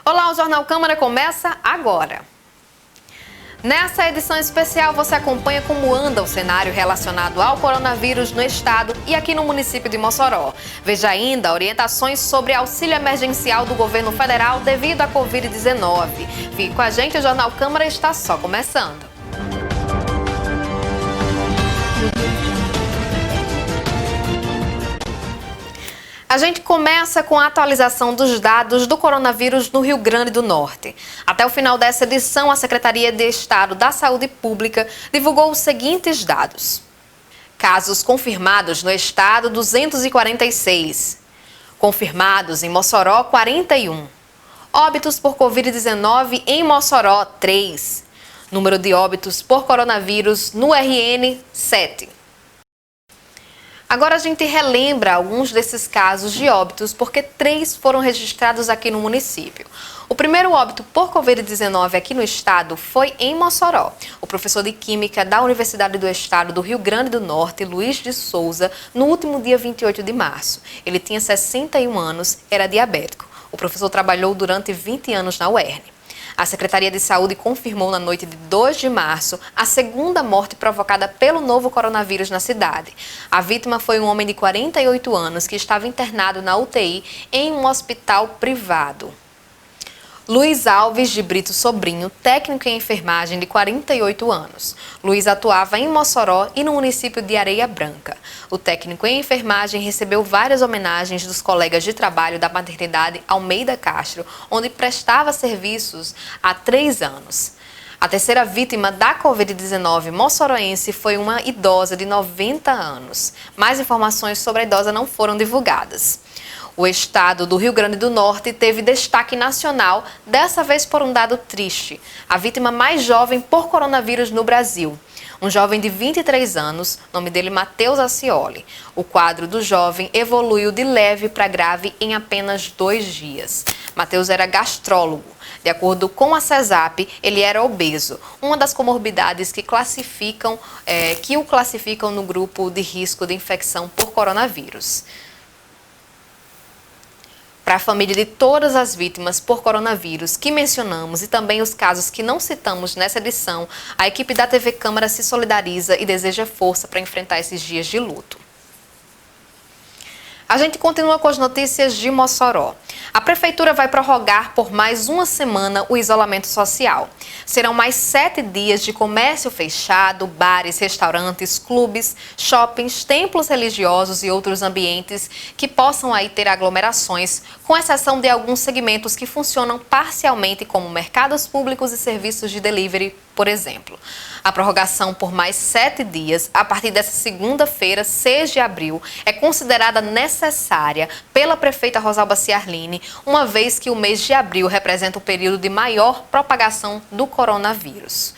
Olá, o Jornal Câmara começa agora. Nessa edição especial você acompanha como anda o cenário relacionado ao coronavírus no estado e aqui no município de Mossoró. Veja ainda orientações sobre auxílio emergencial do governo federal devido à Covid-19. Fique com a gente, o Jornal Câmara está só começando. A gente começa com a atualização dos dados do coronavírus no Rio Grande do Norte. Até o final dessa edição, a Secretaria de Estado da Saúde Pública divulgou os seguintes dados. Casos confirmados no estado, 246. Confirmados em Mossoró, 41. Óbitos por Covid-19 em Mossoró, 3. Número de óbitos por coronavírus no RN, 7. Agora a gente relembra alguns desses casos de óbitos, porque 3 foram registrados aqui no município. O primeiro óbito por Covid-19 aqui no estado foi em Mossoró. O professor de Química da Universidade do Estado do Rio Grande do Norte, Luiz de Souza, no último dia 28 de março. Ele tinha 61 anos, era diabético. O professor trabalhou durante 20 anos na UERN. A Secretaria de Saúde confirmou na noite de 2 de março a segunda morte provocada pelo novo coronavírus na cidade. A vítima foi um homem de 48 anos que estava internado na UTI em um hospital privado. Luiz Alves de Brito Sobrinho, técnico em enfermagem de 48 anos. Luiz atuava em Mossoró e no município de Areia Branca. O técnico em enfermagem recebeu várias homenagens dos colegas de trabalho da maternidade Almeida Castro, onde prestava serviços há 3 anos. A terceira vítima da Covid-19 moçoroense foi uma idosa de 90 anos. Mais informações sobre a idosa não foram divulgadas. O estado do Rio Grande do Norte teve destaque nacional, dessa vez por um dado triste. A vítima mais jovem por coronavírus no Brasil. Um jovem de 23 anos, nome dele Matheus Acioli. O quadro do jovem evoluiu de leve para grave em apenas 2 dias. Matheus era gastrólogo. De acordo com a CESAP, ele era obeso, uma das comorbidades que o classificam no grupo de risco de infecção por coronavírus. Para a família de todas as vítimas por coronavírus que mencionamos e também os casos que não citamos nessa edição, a equipe da TV Câmara se solidariza e deseja força para enfrentar esses dias de luto. A gente continua com as notícias de Mossoró. A Prefeitura vai prorrogar por mais uma semana o isolamento social. Serão mais 7 dias de comércio fechado, bares, restaurantes, clubes, shoppings, templos religiosos e outros ambientes que possam aí ter aglomerações, com exceção de alguns segmentos que funcionam parcialmente como mercados públicos e serviços de delivery, por exemplo. A prorrogação por mais 7 dias, a partir dessa segunda-feira, 6 de abril, é considerada necessária pela prefeita Rosalba Ciarline, uma vez que o mês de abril representa o período de maior propagação do coronavírus.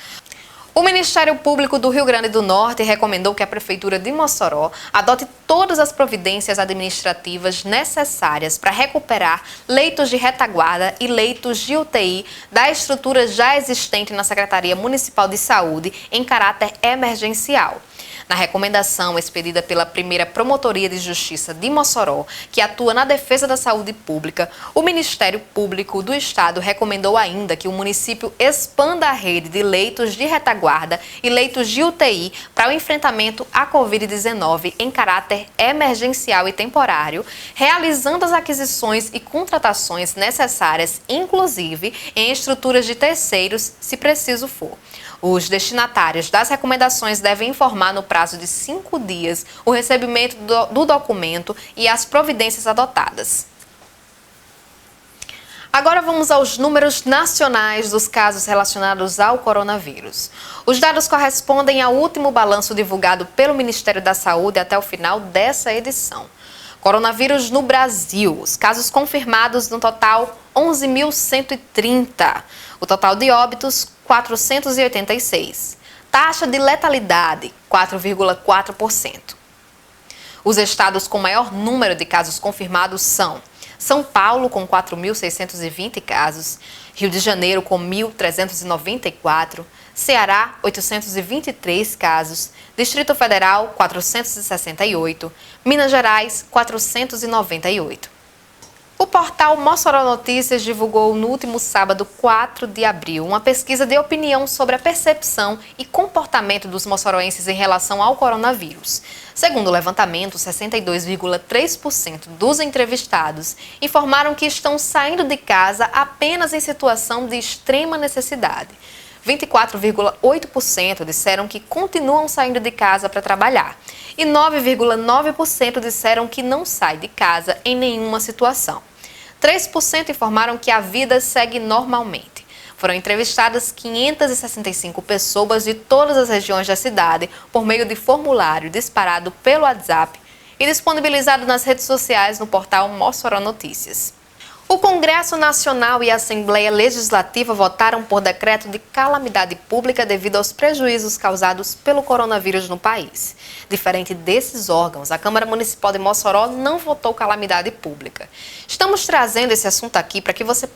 O Ministério Público do Rio Grande do Norte recomendou que a Prefeitura de Mossoró adote todas as providências administrativas necessárias para recuperar leitos de retaguarda e leitos de UTI da estrutura já existente na Secretaria Municipal de Saúde em caráter emergencial. Na recomendação expedida pela primeira Promotoria de Justiça de Mossoró, que atua na defesa da saúde pública, o Ministério Público do Estado recomendou ainda que o município expanda a rede de leitos de retaguarda e leitos de UTI para o enfrentamento à Covid-19 em caráter emergencial e temporário, realizando as aquisições e contratações necessárias, inclusive em estruturas de terceiros, se preciso for. Os destinatários das recomendações devem informar no prazo de 5 dias o recebimento do documento e as providências adotadas. Agora vamos aos números nacionais dos casos relacionados ao coronavírus. Os dados correspondem ao último balanço divulgado pelo Ministério da Saúde até o final dessa edição. Coronavírus no Brasil. Os casos confirmados no total, 11.130. O total de óbitos, 486. Taxa de letalidade, 4,4%. Os estados com maior número de casos confirmados são São Paulo, com 4.620 casos, Rio de Janeiro, com 1.394, Ceará, 823 casos, Distrito Federal, 468, Minas Gerais, 498. O portal Mossoró Notícias divulgou no último sábado, 4 de abril, uma pesquisa de opinião sobre a percepção e comportamento dos moçoroenses em relação ao coronavírus. Segundo o levantamento, 62,3% dos entrevistados informaram que estão saindo de casa apenas em situação de extrema necessidade. 24,8% disseram que continuam saindo de casa para trabalhar e 9,9% disseram que não saem de casa em nenhuma situação. 3% informaram que a vida segue normalmente. Foram entrevistadas 565 pessoas de todas as regiões da cidade por meio de formulário disparado pelo WhatsApp e disponibilizado nas redes sociais no portal Mossoró Notícias. O Congresso Nacional e a Assembleia Legislativa votaram por decreto de calamidade pública devido aos prejuízos causados pelo coronavírus no país. Diferente desses órgãos, a Câmara Municipal de Mossoró não votou calamidade pública. Estamos trazendo esse assunto aqui para que você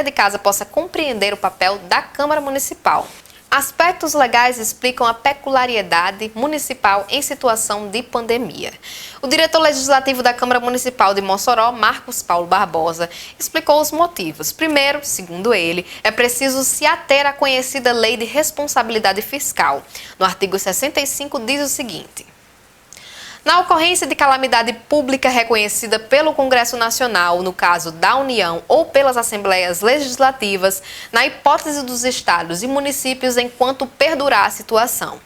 de casa, possa compreender o papel da Câmara Municipal. Aspectos legais explicam a peculiaridade municipal em situação de pandemia. O diretor legislativo da Câmara Municipal de Mossoró, Marcos Paulo Barbosa, explicou os motivos. Primeiro, segundo ele, é preciso se ater à conhecida Lei de Responsabilidade Fiscal. No artigo 65 diz o seguinte: na ocorrência de calamidade pública reconhecida pelo Congresso Nacional, no caso da União ou pelas Assembleias Legislativas, na hipótese dos estados e municípios enquanto perdurar a situação.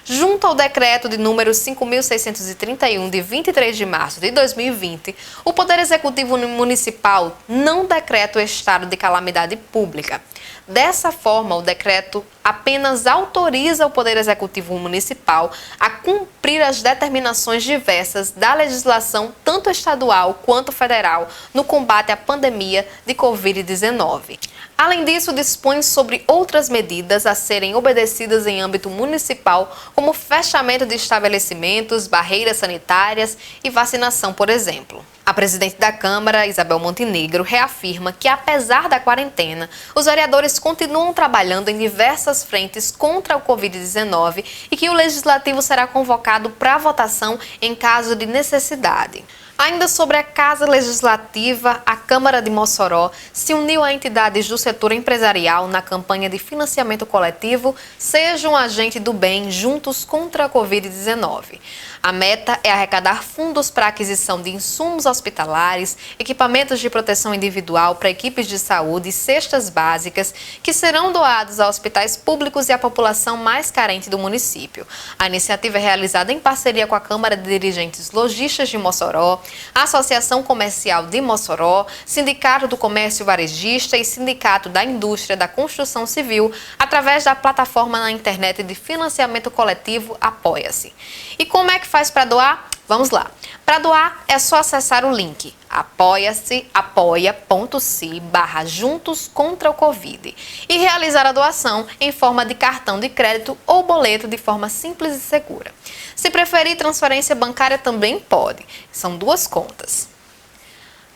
Junto ao decreto de número 5.631, de 23 de março de 2020, o Poder Executivo Municipal não decreta o estado de calamidade pública. Dessa forma, o decreto apenas autoriza o Poder Executivo Municipal a cumprir as determinações diversas da legislação, tanto estadual quanto federal, no combate à pandemia de Covid-19. Além disso, dispõe sobre outras medidas a serem obedecidas em âmbito municipal, como fechamento de estabelecimentos, barreiras sanitárias e vacinação, por exemplo. A presidente da Câmara, Isabel Montenegro, reafirma que, apesar da quarentena, os vereadores continuam trabalhando em diversas frentes contra o Covid-19 e que o Legislativo será convocado para votação em caso de necessidade. Ainda sobre a Casa Legislativa, a Câmara de Mossoró se uniu a entidades do setor empresarial na campanha de financiamento coletivo Seja um Agente do Bem Juntos contra a Covid-19. A meta é arrecadar fundos para a aquisição de insumos hospitalares, equipamentos de proteção individual para equipes de saúde e cestas básicas que serão doados a hospitais públicos e à população mais carente do município. A iniciativa é realizada em parceria com a Câmara de Dirigentes Lojistas de Mossoró, a Associação Comercial de Mossoró, Sindicato do Comércio Varejista e Sindicato da Indústria da Construção Civil, através da plataforma na internet de financiamento coletivo Apoia-se. E como é que faz para doar? Vamos lá. Para doar é só acessar o link apoia.se/juntos contra o Covid e realizar a doação em forma de cartão de crédito ou boleto de forma simples e segura. Se preferir, transferência bancária também pode. São 2 contas.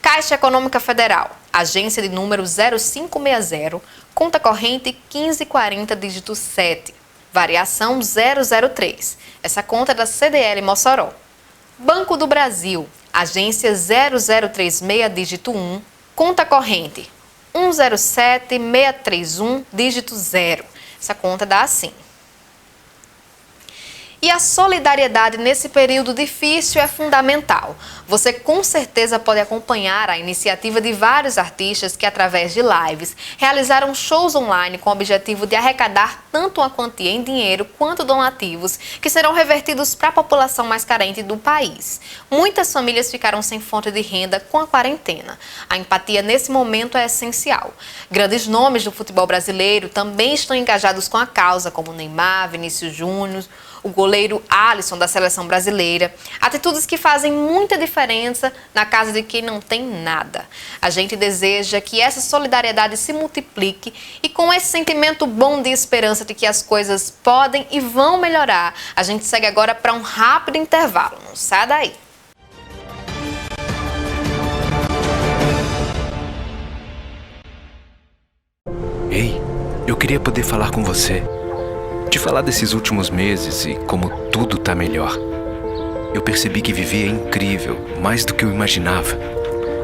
Caixa Econômica Federal, agência de número 0560, conta corrente 1540, dígito 7. Variação 003. Essa conta é da CDL Mossoró. Banco do Brasil, agência 0036, dígito 1, conta corrente 107631, dígito 0. Essa conta dá assim. E a solidariedade nesse período difícil é fundamental. Você com certeza pode acompanhar a iniciativa de vários artistas que, através de lives, realizaram shows online com o objetivo de arrecadar tanto uma quantia em dinheiro quanto donativos que serão revertidos para a população mais carente do país. Muitas famílias ficaram sem fonte de renda com a quarentena. A empatia nesse momento é essencial. Grandes nomes do futebol brasileiro também estão engajados com a causa, como Neymar, Vinícius Júnior, o goleiro Alisson da seleção brasileira. Atitudes que fazem muita diferença na casa de quem não tem nada. A gente deseja que essa solidariedade se multiplique e, com esse sentimento bom de esperança de que as coisas podem e vão melhorar, a gente segue agora para um rápido intervalo. Não sai daí. Ei, eu queria poder falar com você. Te falar desses últimos meses e como tudo tá melhor. Eu percebi que viver é incrível, mais do que eu imaginava.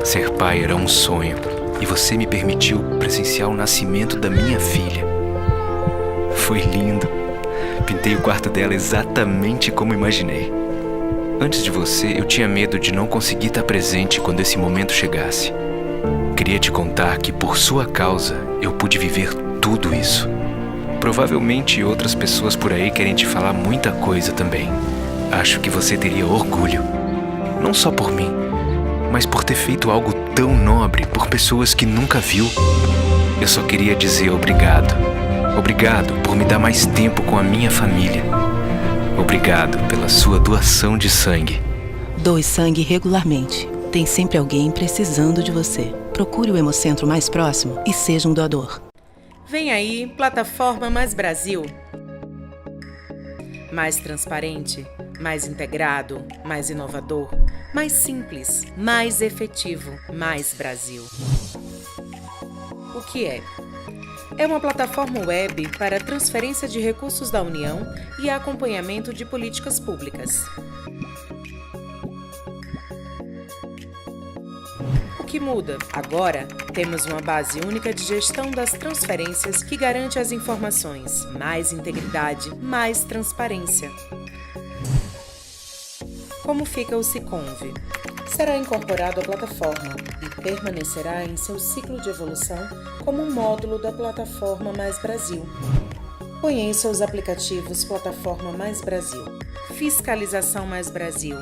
Ser pai era um sonho e você me permitiu presenciar o nascimento da minha filha. Foi lindo. Pintei o quarto dela exatamente como imaginei. Antes de você, eu tinha medo de não conseguir estar presente quando esse momento chegasse. Queria te contar que, por sua causa, eu pude viver tudo isso. Provavelmente outras pessoas por aí querem te falar muita coisa também. Acho que você teria orgulho. Não só por mim, mas por ter feito algo tão nobre por pessoas que nunca viu. Eu só queria dizer obrigado. Obrigado por me dar mais tempo com a minha família. Obrigado pela sua doação de sangue. Doe sangue regularmente. Tem sempre alguém precisando de você. Procure o Hemocentro mais próximo e seja um doador. Vem aí, Plataforma Mais Brasil. Mais transparente, mais integrado, mais inovador, mais simples, mais efetivo, mais Brasil. O que é? É uma plataforma web para transferência de recursos da União e acompanhamento de políticas públicas. O que muda? Agora, temos uma base única de gestão das transferências que garante as informações, mais integridade, mais transparência. Como fica o Siconv? Será incorporado à plataforma e permanecerá em seu ciclo de evolução como um módulo da Plataforma Mais Brasil. Conheça os aplicativos Plataforma Mais Brasil, Fiscalização Mais Brasil,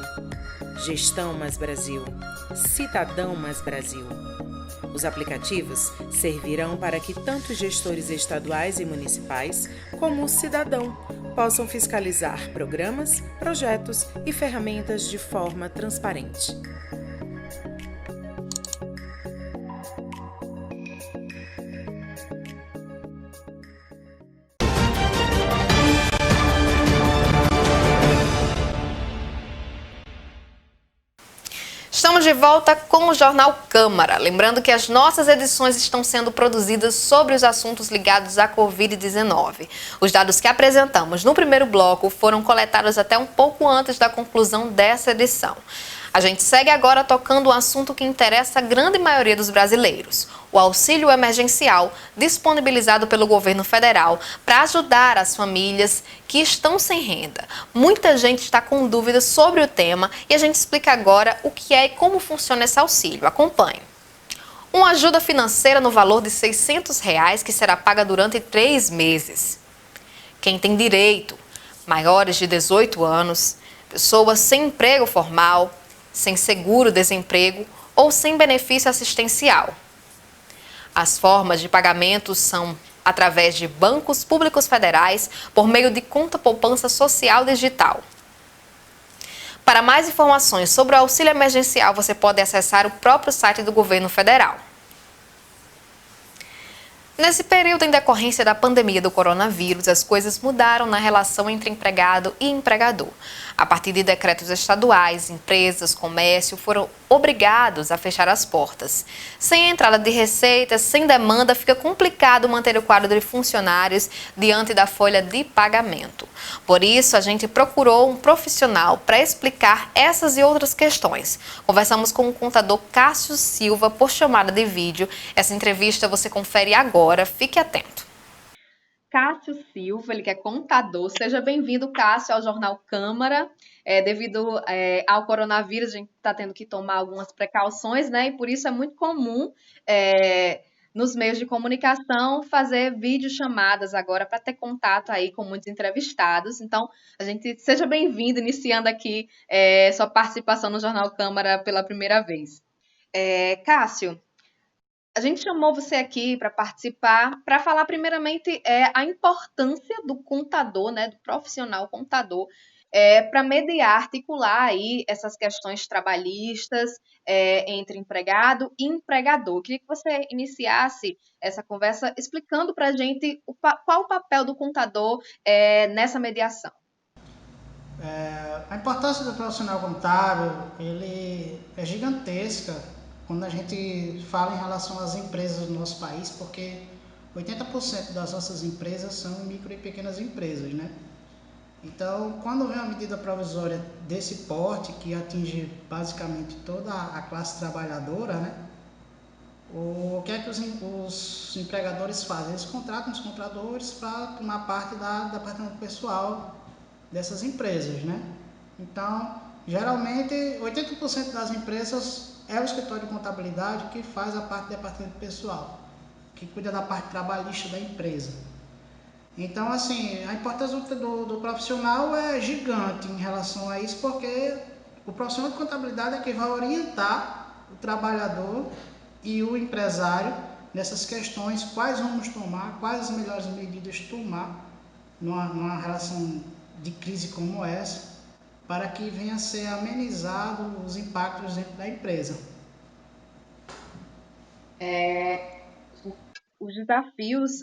Gestão Mais Brasil, Cidadão Mais Brasil. Os aplicativos servirão para que tanto os gestores estaduais e municipais como o cidadão possam fiscalizar programas, projetos e ferramentas de forma transparente. Estamos de volta com o Jornal Câmara. Lembrando que as nossas edições estão sendo produzidas sobre os assuntos ligados à Covid-19. Os dados que apresentamos no primeiro bloco foram coletados até um pouco antes da conclusão dessa edição. A gente segue agora tocando um assunto que interessa a grande maioria dos brasileiros: o auxílio emergencial disponibilizado pelo governo federal para ajudar as famílias que estão sem renda. Muita gente está com dúvidas sobre o tema e a gente explica agora o que é e como funciona esse auxílio. Acompanhe. Uma ajuda financeira no valor de R$ 600 que será paga durante 3 meses. Quem tem direito: maiores de 18 anos, pessoas sem emprego formal, sem seguro-desemprego ou sem benefício assistencial. As formas de pagamento são através de bancos públicos federais por meio de conta poupança social digital. Para mais informações sobre o auxílio emergencial, você pode acessar o próprio site do governo federal. Nesse período, em decorrência da pandemia do coronavírus, as coisas mudaram na relação entre empregado e empregador. A partir de decretos estaduais, empresas, comércio foram obrigados a fechar as portas. Sem entrada de receitas, sem demanda, fica complicado manter o quadro de funcionários diante da folha de pagamento. Por isso, a gente procurou um profissional para explicar essas e outras questões. Conversamos com o contador Cássio Silva por chamada de vídeo. Essa entrevista você confere agora, fique atento. Cássio Silva, ele que é contador. Seja bem-vindo, Cássio, ao Jornal Câmara. Devido ao coronavírus, a gente está tendo que tomar algumas precauções, né? E por isso é muito comum nos meios de comunicação fazer videochamadas agora para ter contato aí com muitos entrevistados. Então, seja bem-vindo, iniciando aqui sua participação no Jornal Câmara pela primeira vez. Cássio, a gente chamou você aqui para participar, para falar primeiramente a importância do contador, né, do profissional contador, para mediar, articular aí essas questões trabalhistas entre empregado e empregador. Eu queria que você iniciasse essa conversa explicando para a gente qual o papel do contador nessa mediação. A importância do profissional contábil ele é gigantesca quando a gente fala em relação às empresas do nosso país, porque 80% das nossas empresas são micro e pequenas empresas, né? Então, quando vem uma medida provisória desse porte, que atinge basicamente toda a classe trabalhadora, né? O que é que os empregadores fazem? Eles contratam os contadores para tomar parte da departamento pessoal dessas empresas, né? Então, geralmente, 80% das empresas é o escritório de contabilidade que faz a parte do departamento pessoal, que cuida da parte trabalhista da empresa. Então, assim, a importância do profissional é gigante em relação a isso, porque o profissional de contabilidade é quem vai orientar o trabalhador e o empresário nessas questões, quais rumos tomar, quais as melhores medidas tomar numa relação de crise como essa, para que venha a ser amenizado os impactos dentro da empresa. Os desafios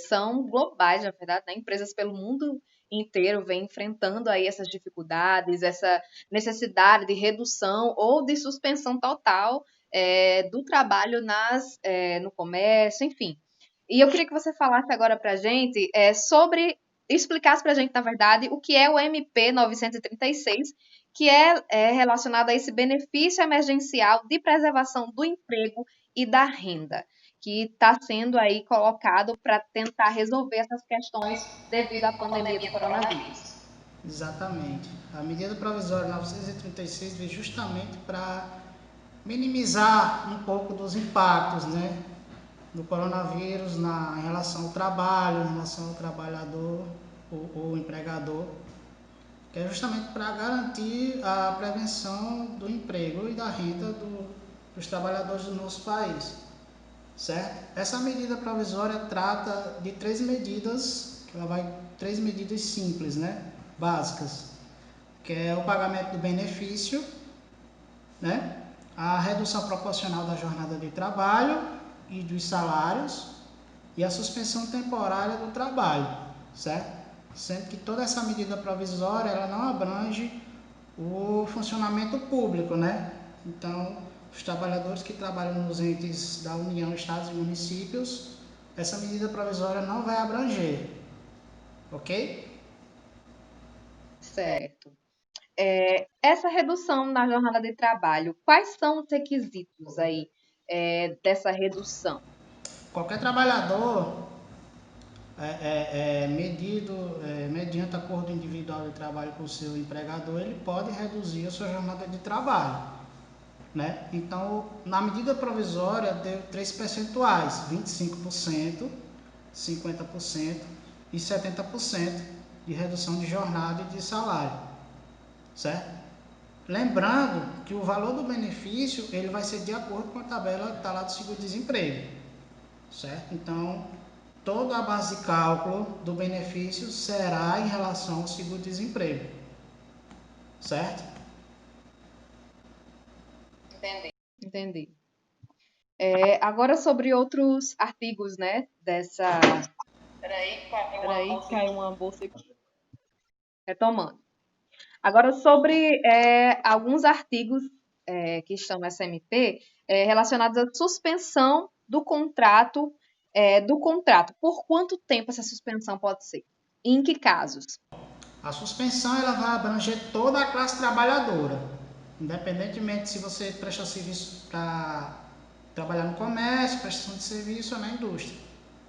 são globais, na verdade, né? Empresas pelo mundo inteiro vêm enfrentando aí essas dificuldades, essa necessidade de redução ou de suspensão total do trabalho no comércio, enfim. E eu queria que você falasse agora para a gente explicasse para a gente, na verdade, o que é o MP 936, que é relacionado a esse benefício emergencial de preservação do emprego e da renda, que está sendo aí colocado para tentar resolver essas questões devido à pandemia do coronavírus. Exatamente. A medida provisória 936 veio justamente para minimizar um pouco dos impactos, né, do coronavírus em relação ao trabalho, em relação ao trabalhador ou empregador, que é justamente para garantir a prevenção do emprego e da renda dos trabalhadores do nosso país, certo? Essa medida provisória trata de três medidas simples, né, básicas, que é o pagamento do benefício, né, a redução proporcional da jornada de trabalho e dos salários e a suspensão temporária do trabalho, certo? Sendo que toda essa medida provisória ela não abrange o funcionamento público, né? Então, os trabalhadores que trabalham nos entes da União, Estados e municípios, essa medida provisória não vai abranger, ok? Certo. Essa redução na jornada de trabalho, quais são os requisitos aí dessa redução? Qualquer trabalhador mediante acordo individual de trabalho com o seu empregador, ele pode reduzir a sua jornada de trabalho, né? Então, na medida provisória, deu 3 percentuais, 25%, 50% e 70% de redução de jornada e de salário, certo? Lembrando que o valor do benefício ele vai ser de acordo com a tabela que está lá do seguro-desemprego, certo? Então, toda a base de cálculo do benefício será em relação ao seguro-desemprego, certo? Entendi. Agora sobre outros artigos, né, dessa... Peraí, caiu uma bolsa aqui. Retomando. Agora sobre alguns artigos que estão nessa MP relacionados à suspensão do contrato, Por quanto tempo essa suspensão pode ser? E em que casos? A suspensão ela vai abranger toda a classe trabalhadora, independentemente se você presta serviço para trabalhar no comércio, prestação de serviço ou na indústria,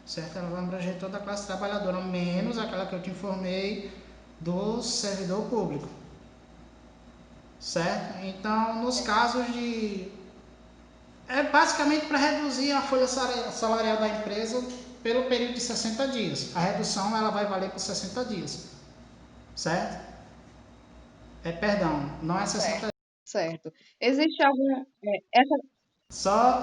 certo? Ela vai abranger toda a classe trabalhadora, menos aquela que eu te informei do servidor público, certo? Então, nos casos é basicamente para reduzir a folha salarial da empresa pelo período de 60 dias. A redução ela vai valer por 60 dias, certo? Perdão, não é 60 dias. Certo. Existe algum... Só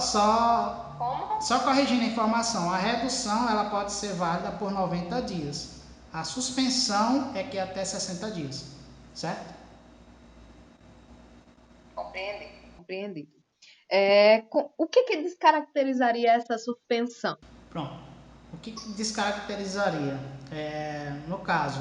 corrigindo a informação, a redução ela pode ser válida por 90 dias. A suspensão é que é até 60 dias, certo? Compreendido. O que descaracterizaria essa suspensão? Pronto. O que descaracterizaria? No caso,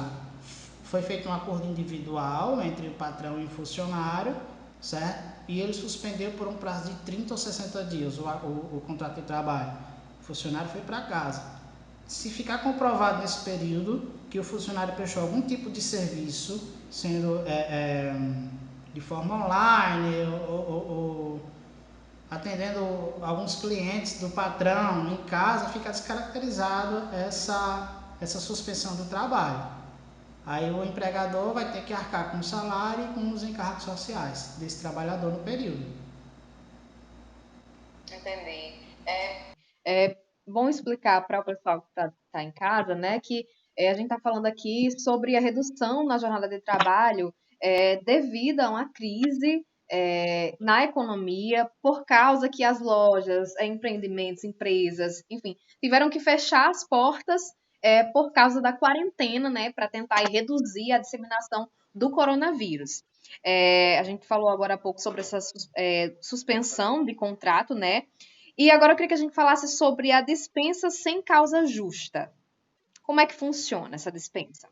foi feito um acordo individual entre o patrão e o funcionário, certo? E ele suspendeu por um prazo de 30 ou 60 dias o contrato de trabalho. O funcionário foi para casa. Se ficar comprovado nesse período que o funcionário prestou algum tipo de serviço, sendo de forma online ou atendendo alguns clientes do patrão em casa, fica descaracterizado essa suspensão do trabalho. Aí o empregador vai ter que arcar com o salário e com os encargos sociais desse trabalhador no período. Entendi. É bom explicar para o pessoal que está em casa, né, que a gente está falando aqui sobre a redução na jornada de trabalho devido a uma crise na economia, por causa que as lojas, empreendimentos, empresas, enfim, tiveram que fechar as portas por causa da quarentena, né, para tentar reduzir a disseminação do coronavírus. A gente falou agora há pouco sobre essa suspensão de contrato, né? E agora eu queria que a gente falasse sobre a dispensa sem causa justa. Como é que funciona essa dispensa?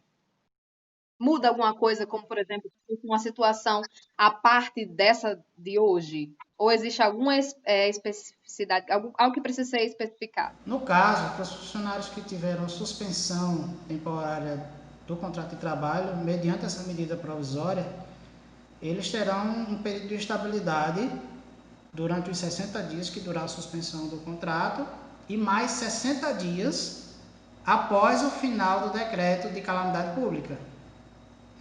Muda alguma coisa, como, por exemplo, uma situação à parte dessa de hoje? Ou existe alguma especificidade, algo que precisa ser especificado? No caso, para os funcionários que tiveram suspensão temporária do contrato de trabalho, mediante essa medida provisória, eles terão um período de estabilidade durante os 60 dias que durar a suspensão do contrato e mais 60 dias após o final do decreto de calamidade pública.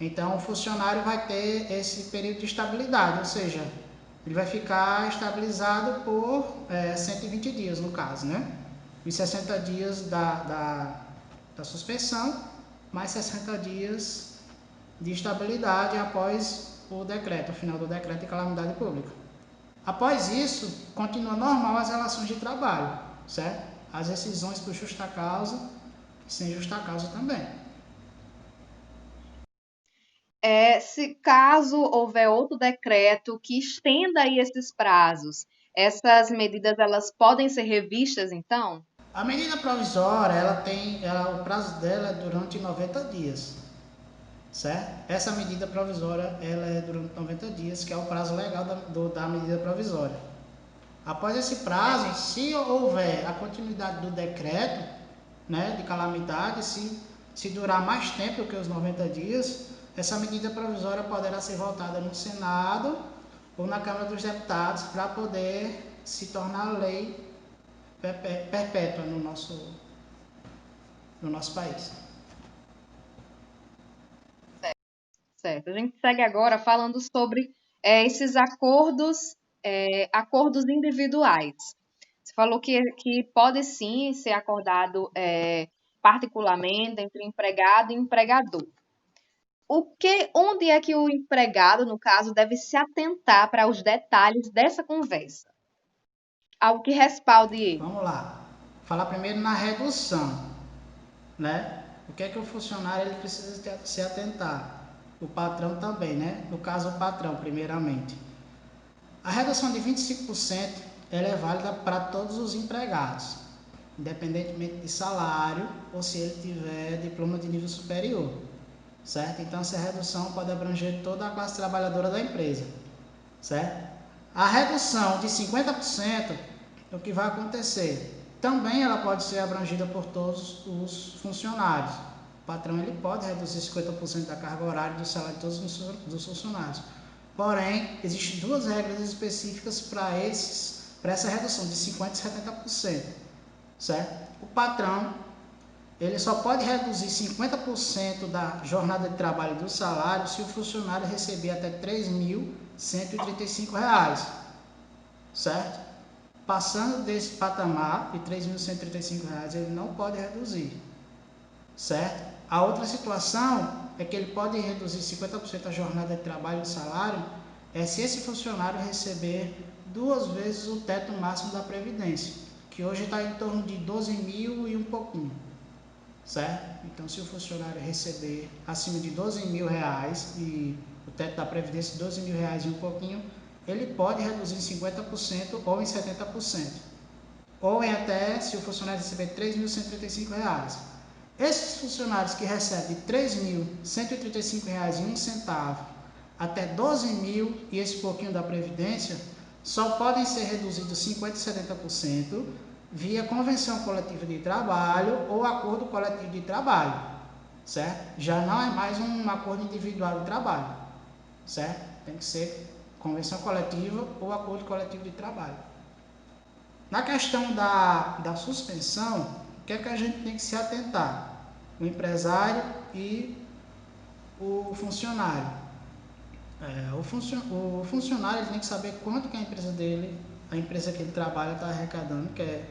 Então, o funcionário vai ter esse período de estabilidade, ou seja, ele vai ficar estabilizado por 120 dias, no caso, né? Os 60 dias da suspensão, mais 60 dias de estabilidade após o decreto, o final do decreto de calamidade pública. Após isso, continua normal as relações de trabalho, certo? As rescisões por justa causa e sem justa causa também. Se caso houver outro decreto que estenda aí esses prazos, essas medidas elas podem ser revistas, então? A medida provisória, o prazo dela é durante 90 dias, certo? Essa medida provisória, ela é durante 90 dias, que é o prazo legal da medida provisória. Após esse prazo, se houver a continuidade do decreto, né, de calamidade, se durar mais tempo que os 90 dias, essa medida provisória poderá ser votada no Senado ou na Câmara dos Deputados para poder se tornar lei perpétua no nosso país. Certo. A gente segue agora falando sobre esses acordos individuais. Você falou que pode sim ser acordado particularmente entre empregado e empregador. Onde é que o empregado, no caso, deve se atentar para os detalhes dessa conversa? Algo que respalde ele. Vamos lá. Falar primeiro na redução, né? O que é que o funcionário ele precisa se atentar? O patrão também, né? No caso, o patrão, primeiramente. A redução de 25% ela é válida para todos os empregados, independentemente de salário ou se ele tiver diploma de nível superior, certo? Então, essa redução pode abranger toda a classe trabalhadora da empresa, certo? A redução de 50%, o que vai acontecer? Também ela pode ser abrangida por todos os funcionários. O patrão ele pode reduzir 50% da carga horária do salário de todos os funcionários. Porém, existem duas regras específicas para essa redução de 50% e 70%, certo? O patrão ele só pode reduzir 50% da jornada de trabalho do salário se o funcionário receber até R$ 3.135, certo? Passando desse patamar de R$ 3.135, ele não pode reduzir, certo? A outra situação é que ele pode reduzir 50% a jornada de trabalho do salário se esse funcionário receber 2 vezes o teto máximo da Previdência, que hoje está em torno de 12 mil e um pouquinho, certo? Então, se o funcionário receber acima de 12 mil reais e o teto da Previdência 12 mil reais e um pouquinho, ele pode reduzir em 50% ou em 70%, ou em até, se o funcionário receber R$ 3.135. Esses funcionários que recebem R$ 3.135,01 até 12 mil e esse pouquinho da Previdência, só podem ser reduzidos 50% e 70% via convenção coletiva de trabalho ou acordo coletivo de trabalho, certo? Já não é mais um acordo individual de trabalho, certo? Tem que ser convenção coletiva ou acordo coletivo de trabalho. Na questão da suspensão, o que é que a gente tem que se atentar? O empresário e o funcionário. O funcionário ele tem que saber quanto que a empresa dele, a empresa que ele trabalha, está arrecadando, que é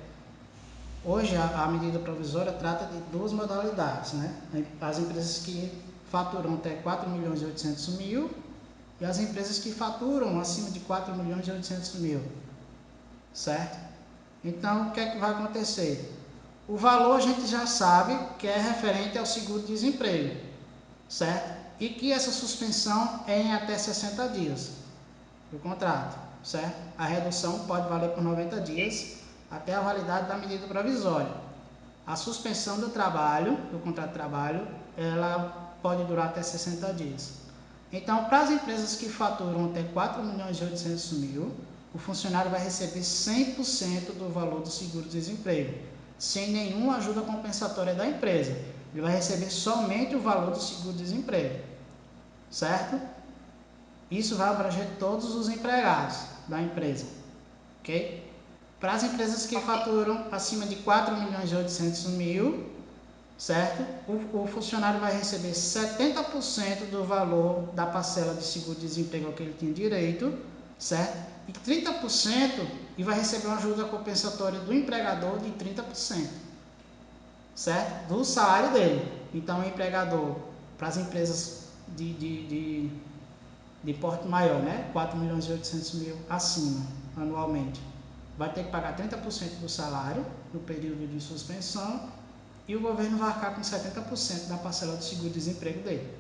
hoje a medida provisória trata de duas modalidades, né? As empresas que faturam até 4 milhões e 800 mil e as empresas que faturam acima de 4 milhões e 800 mil, certo? Então, o que é que vai acontecer? O valor a gente já sabe que é referente ao seguro-desemprego, certo? E que essa suspensão é em até 60 dias do contrato, certo? A redução pode valer por 90 dias até a validade da medida provisória. A suspensão do trabalho, do contrato de trabalho, ela pode durar até 60 dias. Então, para as empresas que faturam até 4 milhões e 800 mil, o funcionário vai receber 100% do valor do seguro-desemprego, sem nenhuma ajuda compensatória da empresa. Ele vai receber somente o valor do seguro-desemprego, certo? Isso vai abranger todos os empregados da empresa, ok? Para as empresas que faturam acima de 4 milhões e 800 mil, certo? O funcionário vai receber 70% do valor da parcela de seguro-desemprego que ele tinha direito, certo? E 30% e vai receber uma ajuda compensatória do empregador de 30%, certo? Do salário dele. Então, o empregador, para as empresas de porte maior, né? 4 milhões e 800 mil acima, anualmente, vai ter que pagar 30% do salário no período de suspensão e o governo vai arcar com 70% da parcela do seguro-desemprego dele.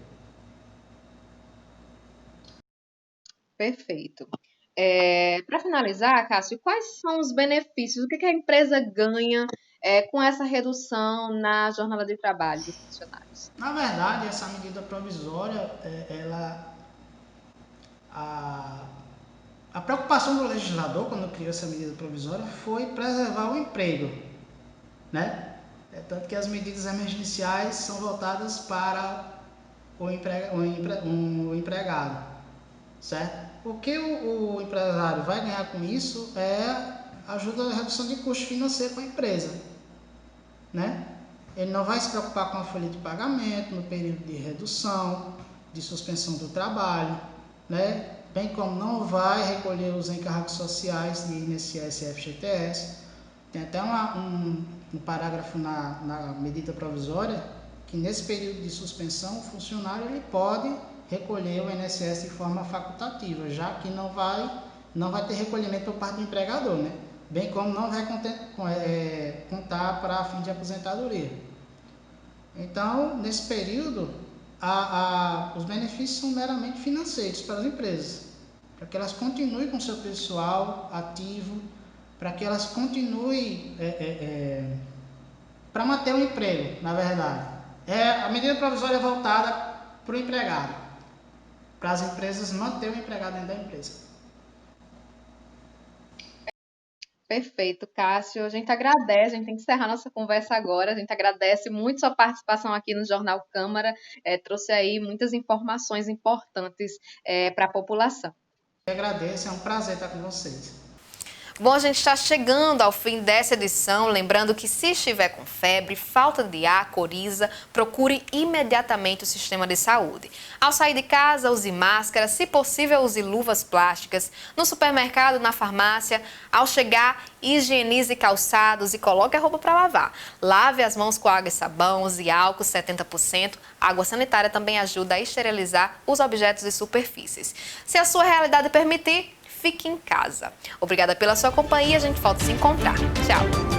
Perfeito. Para finalizar, Cássio, quais são os benefícios? O que a empresa ganha com essa redução na jornada de trabalho dos funcionários? Na verdade, essa medida provisória, a preocupação do legislador, quando criou essa medida provisória, foi preservar o emprego, né? Tanto que as medidas emergenciais são voltadas para o empregado, certo? O que o empresário vai ganhar com isso é ajuda à redução de custo financeiro para a empresa, né? Ele não vai se preocupar com a folha de pagamento no período de redução, de suspensão do trabalho, né? Bem como não vai recolher os encargos sociais de INSS e FGTS. Tem até um parágrafo na medida provisória que nesse período de suspensão o funcionário ele pode recolher o INSS de forma facultativa, já que não vai ter recolhimento por parte do empregador, né? Bem como não vai contar para fim de aposentadoria. Então, nesse período, os benefícios são meramente financeiros para as empresas, para que elas continuem com seu pessoal ativo, para que elas continuem para manter o emprego, na verdade. A medida provisória é voltada para o empregado, para as empresas manter o empregado dentro da empresa. Perfeito, Cássio. A gente agradece, a gente tem que encerrar nossa conversa agora. A gente agradece muito sua participação aqui no Jornal Câmara. Trouxe aí muitas informações importantes para a população. Eu agradeço, é um prazer estar com vocês. Bom, a gente está chegando ao fim dessa edição, lembrando que se estiver com febre, falta de ar, coriza, procure imediatamente o sistema de saúde. Ao sair de casa, use máscara, se possível use luvas plásticas, no supermercado, na farmácia, ao chegar, higienize calçados e coloque a roupa para lavar. Lave as mãos com água e sabão, use álcool 70%, água sanitária também ajuda a esterilizar os objetos e superfícies. Se a sua realidade permitir, fique em casa. Obrigada pela sua companhia, a gente volta a se encontrar. Tchau!